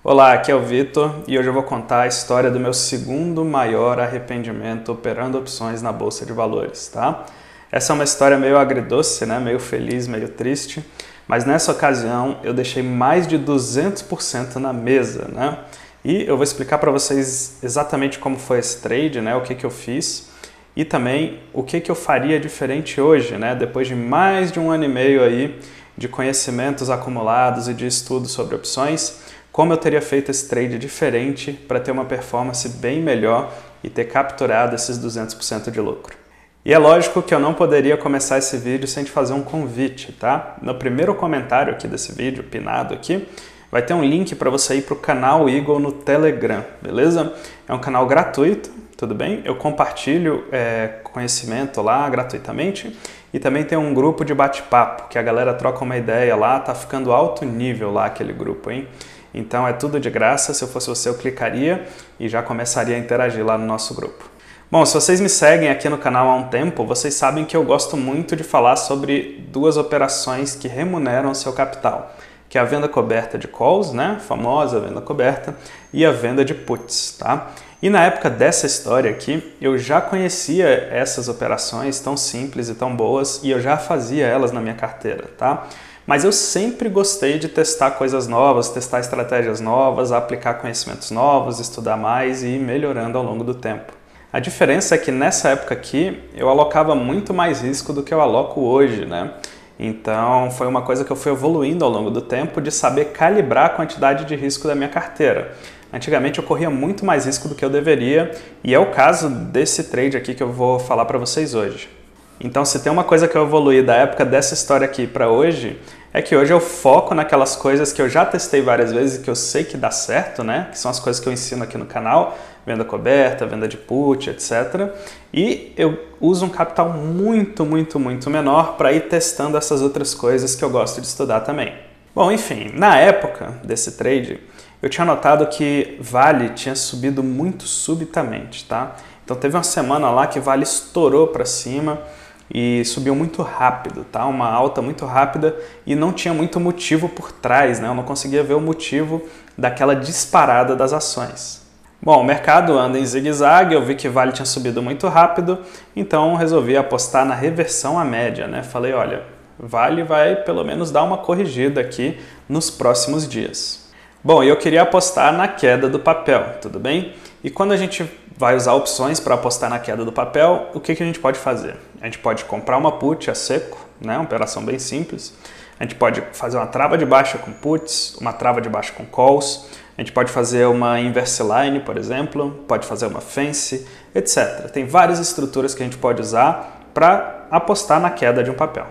Olá, aqui é o Vitor e hoje eu vou contar a história do meu segundo maior arrependimento operando opções na Bolsa de Valores, tá? Essa é uma história meio agridoce, né? Meio feliz, meio triste, mas nessa ocasião eu deixei mais de 200% na mesa, né? E eu vou explicar para vocês exatamente como foi esse trade, né? O que eu fiz e também o que eu faria diferente hoje, né? Depois de mais de 1 ano e meio aí de conhecimentos acumulados e de estudos sobre opções, como eu teria feito esse trade diferente para ter uma performance bem melhor e ter capturado esses 200% de lucro. E é lógico que eu não poderia começar esse vídeo sem te fazer um convite, tá? No primeiro comentário aqui desse vídeo, pinado aqui, vai ter um link para você ir para o canal Eagle no Telegram, beleza? É um canal gratuito, tudo bem? Eu compartilho conhecimento lá gratuitamente e também tem um grupo de bate-papo, que a galera troca uma ideia lá, tá ficando alto nível lá aquele grupo, hein? Então é tudo de graça, se eu fosse você eu clicaria e já começaria a interagir lá no nosso grupo. Bom, se vocês me seguem aqui no canal há um tempo, vocês sabem que eu gosto muito de falar sobre duas operações que remuneram o seu capital, que é a venda coberta de calls, né, famosa venda coberta, e a venda de puts, tá? E na época dessa história aqui, eu já conhecia essas operações tão simples e tão boas e eu já fazia elas na minha carteira, tá? Mas eu sempre gostei de testar coisas novas, testar estratégias novas, aplicar conhecimentos novos, estudar mais e ir melhorando ao longo do tempo. A diferença é que nessa época aqui eu alocava muito mais risco do que eu aloco hoje, né? Então foi uma coisa que eu fui evoluindo ao longo do tempo de saber calibrar a quantidade de risco da minha carteira. Antigamente eu corria muito mais risco do que eu deveria e é o caso desse trade aqui que eu vou falar para vocês hoje. Então, se tem uma coisa que eu evoluí da época dessa história aqui para hoje, é que hoje eu foco naquelas coisas que eu já testei várias vezes e que eu sei que dá certo, né? Que são as coisas que eu ensino aqui no canal, venda coberta, venda de put, etc. E eu uso um capital muito menor para ir testando essas outras coisas que eu gosto de estudar também. Bom, enfim, na época desse trade, eu tinha notado que Vale tinha subido muito subitamente, tá? Então teve uma semana lá que Vale estourou para cima e subiu muito rápido, tá? Uma alta muito rápida e não tinha muito motivo por trás, né? Eu não conseguia ver o motivo daquela disparada das ações. Bom, o mercado anda em zigue-zague, eu vi que Vale tinha subido muito rápido, então resolvi apostar na reversão à média, né? Falei, olha, Vale vai pelo menos dar uma corrigida aqui nos próximos dias. Bom, eu queria apostar na queda do papel, tudo bem? E quando a gente vai usar opções para apostar na queda do papel, o que a gente pode fazer? A gente pode comprar uma put a seco, né? Uma operação bem simples. A gente pode fazer uma trava de baixa com puts, uma trava de baixa com calls. A gente pode fazer uma inverse line, por exemplo, pode fazer uma fence, etc. Tem várias estruturas que a gente pode usar para apostar na queda de um papel.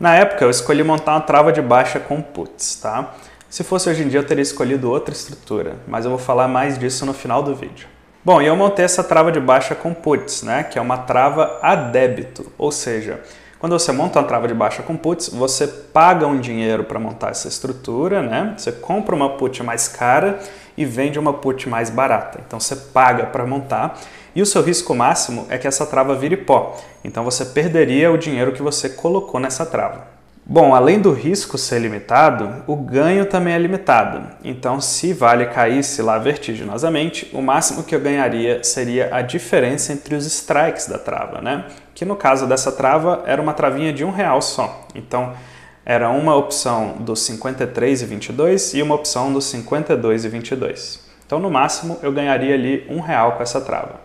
Na época eu escolhi montar uma trava de baixa com puts, tá? Se fosse hoje em dia eu teria escolhido outra estrutura, mas eu vou falar mais disso no final do vídeo. Bom, e eu montei essa trava de baixa com puts, né? Que é uma trava a débito, ou seja, quando você monta uma trava de baixa com puts, você paga um dinheiro para montar essa estrutura, né? Você compra uma put mais cara e vende uma put mais barata. Então você paga para montar e o seu risco máximo é que essa trava vire pó. Então você perderia o dinheiro que você colocou nessa trava. Bom, além do risco ser limitado, o ganho também é limitado. Então, se Vale caísse lá vertiginosamente, o máximo que eu ganharia seria a diferença entre os strikes da trava, né? Que no caso dessa trava era uma travinha de R$1 só. Então, era uma opção dos 53,22 e uma opção dos 52,22. Então, no máximo, eu ganharia ali R$1 com essa trava.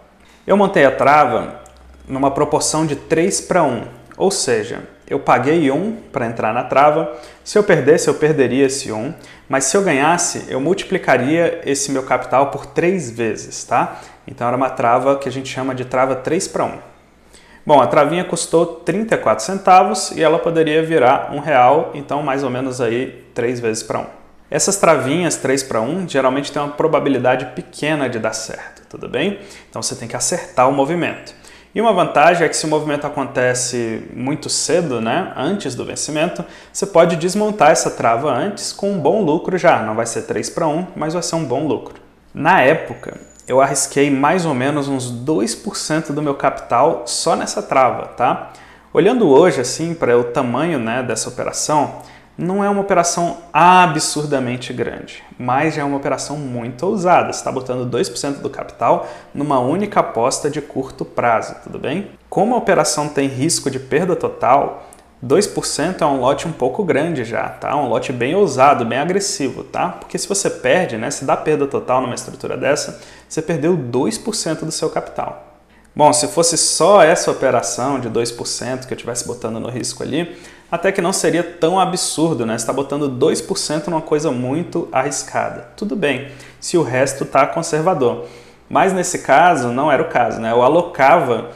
Eu montei a trava numa proporção de 3:1, ou seja, eu paguei 1 para entrar na trava, se eu perdesse, eu perderia esse 1, mas se eu ganhasse, eu multiplicaria esse meu capital por 3 vezes, tá? Então era uma trava que a gente chama de trava 3:1. Bom, a travinha custou 34 centavos e ela poderia virar R$1, então mais ou menos aí 3 vezes para 1. Essas travinhas 3:1 geralmente tem uma probabilidade pequena de dar certo, tudo bem? Então você tem que acertar o movimento. E uma vantagem é que se o movimento acontece muito cedo, né, antes do vencimento, você pode desmontar essa trava antes com um bom lucro já. Não vai ser 3:1, mas vai ser um bom lucro. Na época, eu arrisquei mais ou menos uns 2% do meu capital só nessa trava, tá? Olhando hoje assim para o tamanho, né, dessa operação, Não é uma operação absurdamente grande, mas já é uma operação muito ousada. Você está botando 2% do capital numa única aposta de curto prazo, tudo bem? Como a operação tem risco de perda total, 2% é um lote um pouco grande já, tá? Um lote bem ousado, bem agressivo, tá? Porque se você perde, né, se dá perda total numa estrutura dessa, você perdeu 2% do seu capital. Bom, se fosse só essa operação de 2% que eu estivesse botando no risco ali, até que não seria tão absurdo, né? Você está botando 2% numa coisa muito arriscada. Tudo bem, se o resto está conservador. Mas nesse caso, não era o caso, né? Eu alocava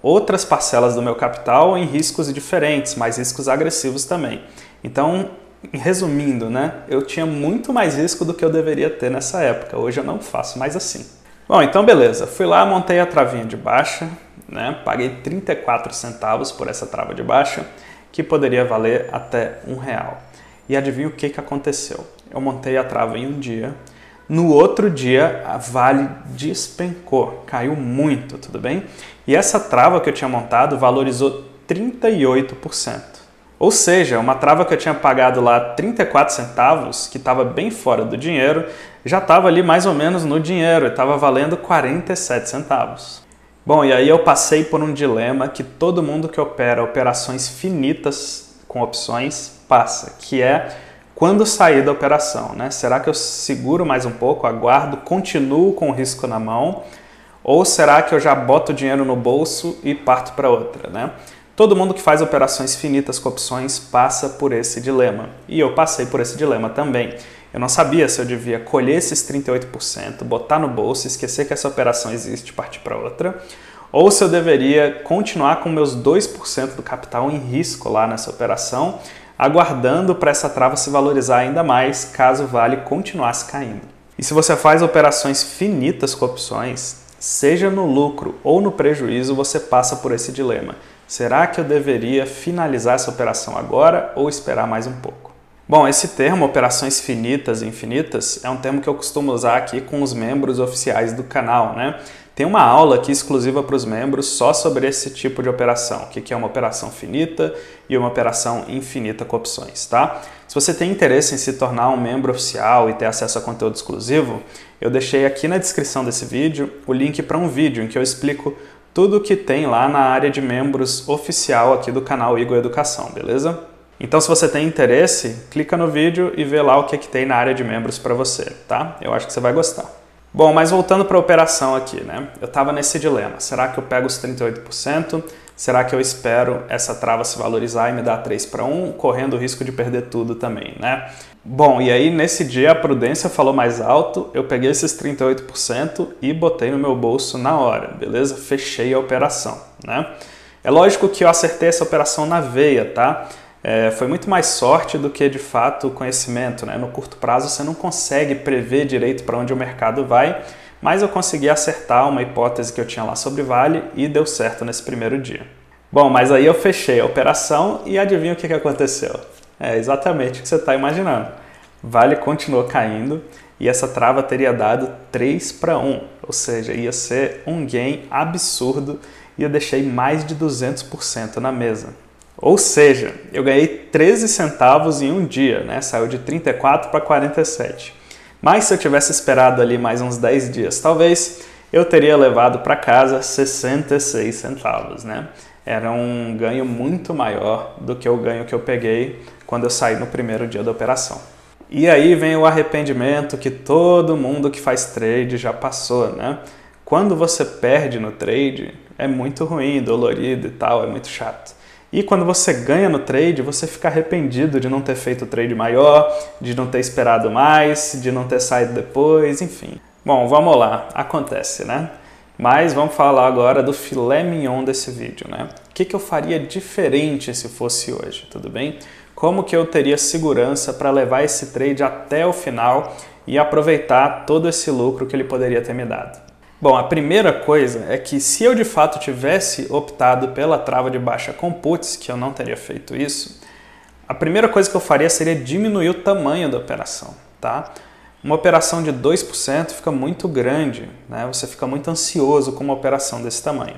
outras parcelas do meu capital em riscos diferentes, mais riscos agressivos também. Então, resumindo, né? Eu tinha muito mais risco do que eu deveria ter nessa época. Hoje eu não faço mais assim. Bom, então beleza. Fui lá, montei a travinha de baixa, né? Paguei 34 centavos por essa trava de baixa, que poderia valer até R$1. E adivinha o que aconteceu? Eu montei a trava em um dia, no outro dia a Vale despencou, caiu muito, tudo bem? E essa trava que eu tinha montado valorizou 38%. Ou seja, uma trava que eu tinha pagado lá 34 centavos, que estava bem fora do dinheiro, já estava ali mais ou menos no dinheiro, estava valendo 47 centavos. Bom, e aí eu passei por um dilema que todo mundo que opera operações finitas com opções passa, que é quando sair da operação, né? Será que eu seguro mais um pouco, aguardo, continuo com o risco na mão, ou será que eu já boto o dinheiro no bolso e parto para outra, né? Todo mundo que faz operações finitas com opções passa por esse dilema, e eu passei por esse dilema também. Eu não sabia se eu devia colher esses 38%, botar no bolso, esquecer que essa operação existe e partir para outra, ou se eu deveria continuar com meus 2% do capital em risco lá nessa operação, aguardando para essa trava se valorizar ainda mais caso o Vale continuasse caindo. E se você faz operações finitas com opções, seja no lucro ou no prejuízo, você passa por esse dilema. Será que eu deveria finalizar essa operação agora ou esperar mais um pouco? Bom, esse termo, operações finitas e infinitas, é um termo que eu costumo usar aqui com os membros oficiais do canal, né? Tem uma aula aqui exclusiva para os membros só sobre esse tipo de operação, o que é uma operação finita e uma operação infinita com opções, tá? Se você tem interesse em se tornar um membro oficial e ter acesso a conteúdo exclusivo, eu deixei aqui na descrição desse vídeo o link para um vídeo em que eu explico tudo o que tem lá na área de membros oficial aqui do canal Igor Educação, beleza? Então, se você tem interesse, clica no vídeo e vê lá o que tem na área de membros para você, tá? Eu acho que você vai gostar. Bom, mas voltando para a operação aqui, né? Eu estava nesse dilema. Será que eu pego os 38%? Será que eu espero essa trava se valorizar e me dar 3-1, correndo o risco de perder tudo também, né? Bom, e aí nesse dia a prudência falou mais alto, eu peguei esses 38% e botei no meu bolso na hora, beleza? Fechei a operação, né? É lógico que eu acertei essa operação na veia, tá? Foi muito mais sorte do que, de fato, conhecimento, né? No curto prazo você não consegue prever direito para onde o mercado vai, mas eu consegui acertar uma hipótese que eu tinha lá sobre Vale e deu certo nesse primeiro dia. Bom, mas aí eu fechei a operação e adivinha o que aconteceu? É exatamente o que você está imaginando. Vale continuou caindo e essa trava teria dado 3-1, ou seja, ia ser um gain absurdo e eu deixei mais de 200% na mesa. Ou seja, eu ganhei 13 centavos em um dia, né? Saiu de 34 para 47. Mas se eu tivesse esperado ali mais uns 10 dias, talvez eu teria levado para casa 66 centavos, né? Era um ganho muito maior do que o ganho que eu peguei quando eu saí no primeiro dia da operação. E aí vem o arrependimento que todo mundo que faz trade já passou, né? Quando você perde no trade, é muito ruim, dolorido e tal, é muito chato. E quando você ganha no trade, você fica arrependido de não ter feito o trade maior, de não ter esperado mais, de não ter saído depois, enfim. Bom, vamos lá, acontece, né? Mas vamos falar agora do filé mignon desse vídeo, né? O que eu faria diferente se fosse hoje, tudo bem? Como que eu teria segurança para levar esse trade até o final e aproveitar todo esse lucro que ele poderia ter me dado? Bom, a primeira coisa é que se eu de fato tivesse optado pela trava de baixa com puts, que eu não teria feito isso, a primeira coisa que eu faria seria diminuir o tamanho da operação, tá? Uma operação de 2% fica muito grande, né? Você fica muito ansioso com uma operação desse tamanho.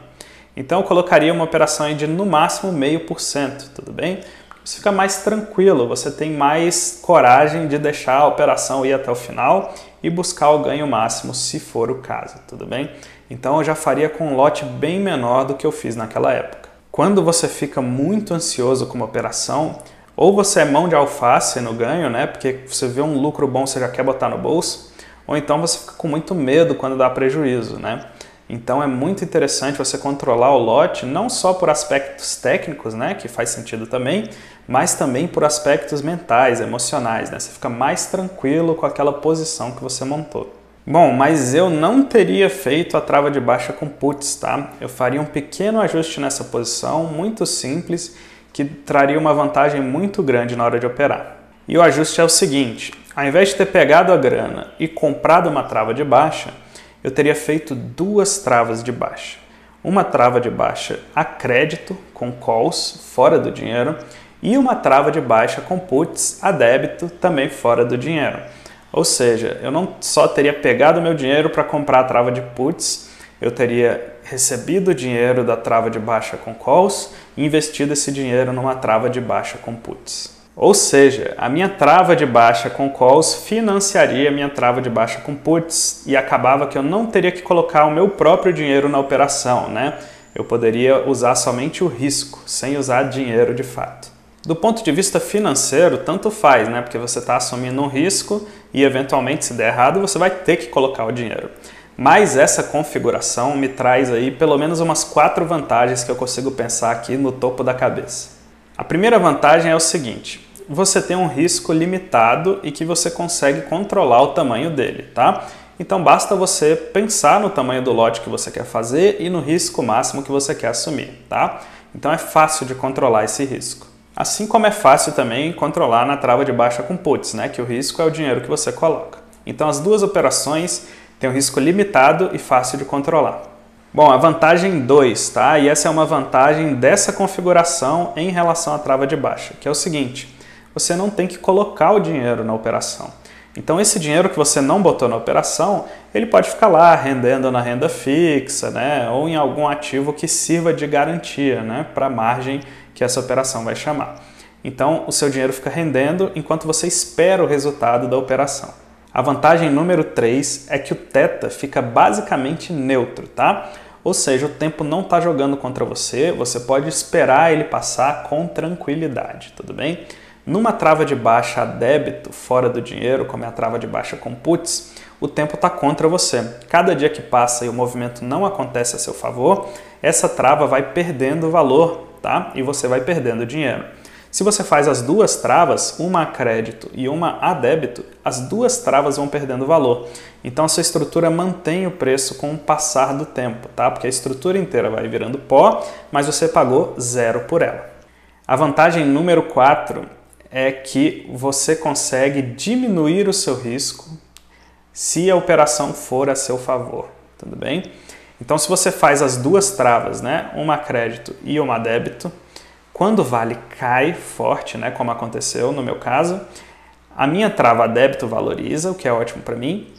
Então eu colocaria uma operação de no máximo 0,5%, tudo bem? você fica mais tranquilo, você tem mais coragem de deixar a operação ir até o final e buscar o ganho máximo, se for o caso, tudo bem? Então eu já faria com um lote bem menor do que eu fiz naquela época. Quando você fica muito ansioso com uma operação, ou você é mão de alface no ganho, né? Porque você vê um lucro bom, você já quer botar no bolso, ou então você fica com muito medo quando dá prejuízo, né? Então é muito interessante você controlar o lote, não só por aspectos técnicos, né, que faz sentido também, mas também por aspectos mentais, emocionais, né? Você fica mais tranquilo com aquela posição que você montou. Bom, mas eu não teria feito a trava de baixa com puts, tá? Eu faria um pequeno ajuste nessa posição, muito simples, que traria uma vantagem muito grande na hora de operar. E o ajuste é o seguinte: ao invés de ter pegado a grana e comprado uma trava de baixa, eu teria feito duas travas de baixa. Uma trava de baixa a crédito, com calls, fora do dinheiro, e uma trava de baixa com puts a débito, também fora do dinheiro. Ou seja, eu não só teria pegado meu dinheiro para comprar a trava de puts, eu teria recebido o dinheiro da trava de baixa com calls e investido esse dinheiro numa trava de baixa com puts. Ou seja, a minha trava de baixa com calls financiaria a minha trava de baixa com puts e acabava que eu não teria que colocar o meu próprio dinheiro na operação, né? Eu poderia usar somente o risco, sem usar dinheiro de fato. Do ponto de vista financeiro, tanto faz, né? Porque você está assumindo um risco e eventualmente, se der errado, você vai ter que colocar o dinheiro. Mas essa configuração me traz aí pelo menos umas 4 vantagens que eu consigo pensar aqui no topo da cabeça. A primeira vantagem é o seguinte: você tem um risco limitado e que você consegue controlar o tamanho dele, tá? Então basta você pensar no tamanho do lote que você quer fazer e no risco máximo que você quer assumir, tá? Então é fácil de controlar esse risco. Assim como é fácil também controlar na trava de baixa com puts, né? Que o risco é o dinheiro que você coloca. Então as duas operações têm um risco limitado e fácil de controlar. Bom, a vantagem 2, tá? E essa é uma vantagem dessa configuração em relação à trava de baixa, que é o seguinte: você não tem que colocar o dinheiro na operação. Então esse dinheiro que você não botou na operação, ele pode ficar lá rendendo na renda fixa, né? Ou em algum ativo que sirva de garantia, né? Para a margem que essa operação vai chamar. Então o seu dinheiro fica rendendo enquanto você espera o resultado da operação. A vantagem número 3 é que o θ fica basicamente neutro, tá? Ou seja, o tempo não está jogando contra você, você pode esperar ele passar com tranquilidade, tudo bem? Numa trava de baixa a débito, fora do dinheiro, como é a trava de baixa com puts, o tempo está contra você. Cada dia que passa e o movimento não acontece a seu favor, essa trava vai perdendo valor, tá? E você vai perdendo dinheiro. Se você faz as duas travas, uma a crédito e uma a débito, as duas travas vão perdendo valor. Então a sua estrutura mantém o preço com o passar do tempo, tá? Porque a estrutura inteira vai virando pó, mas você pagou 0 por ela. A vantagem número 4 é que você consegue diminuir o seu risco se a operação for a seu favor, tudo bem? Então se você faz as duas travas, né? Uma a crédito e uma a débito, quando o vale cai forte, né, como aconteceu no meu caso, a minha trava a débito valoriza, o que é ótimo para mim.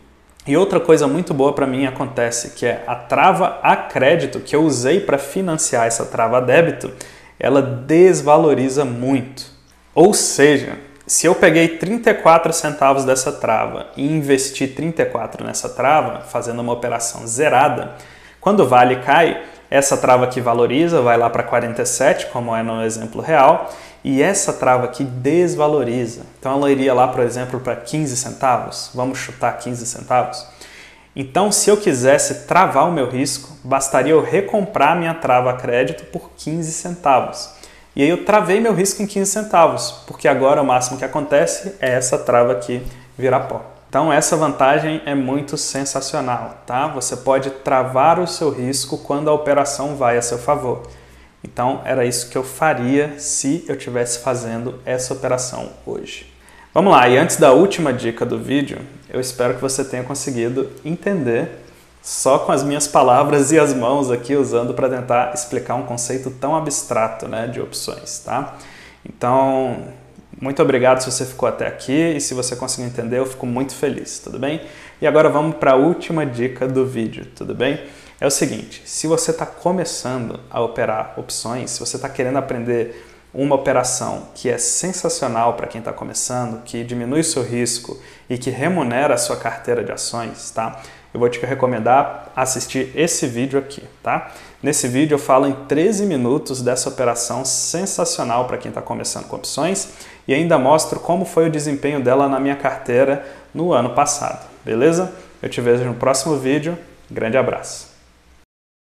E outra coisa muito boa para mim acontece, que é a trava a crédito que eu usei para financiar essa trava a débito, ela desvaloriza muito. Ou seja, se eu peguei 34 centavos dessa trava e investi 34 nessa trava, fazendo uma operação zerada, quando o vale cai, essa trava aqui valoriza, vai lá para 47, como é no exemplo real, e essa trava aqui desvaloriza. Então ela iria lá, por exemplo, para 15 centavos. Vamos chutar 15 centavos? Então, se eu quisesse travar o meu risco, bastaria eu recomprar minha trava a crédito por 15 centavos. E aí eu travei meu risco em 15 centavos, porque agora o máximo que acontece é essa trava aqui virar pó. Então essa vantagem é muito sensacional, tá? Você pode travar o seu risco quando a operação vai a seu favor. Então era isso que eu faria se eu estivesse fazendo essa operação hoje. Vamos lá, e antes da última dica do vídeo, eu espero que você tenha conseguido entender só com as minhas palavras e as mãos aqui usando para tentar explicar um conceito tão abstrato, né, de opções, tá? Então, muito obrigado se você ficou até aqui e se você conseguiu entender, eu fico muito feliz, tudo bem? E agora vamos para a última dica do vídeo, tudo bem? É o seguinte, se você está começando a operar opções, se você está querendo aprender uma operação que é sensacional para quem está começando, que diminui seu risco e que remunera a sua carteira de ações, tá? Eu vou te recomendar assistir esse vídeo aqui, tá? Nesse vídeo eu falo em 13 minutos dessa operação sensacional para quem está começando com opções e ainda mostro como foi o desempenho dela na minha carteira no ano passado, beleza? Eu te vejo no próximo vídeo, grande abraço!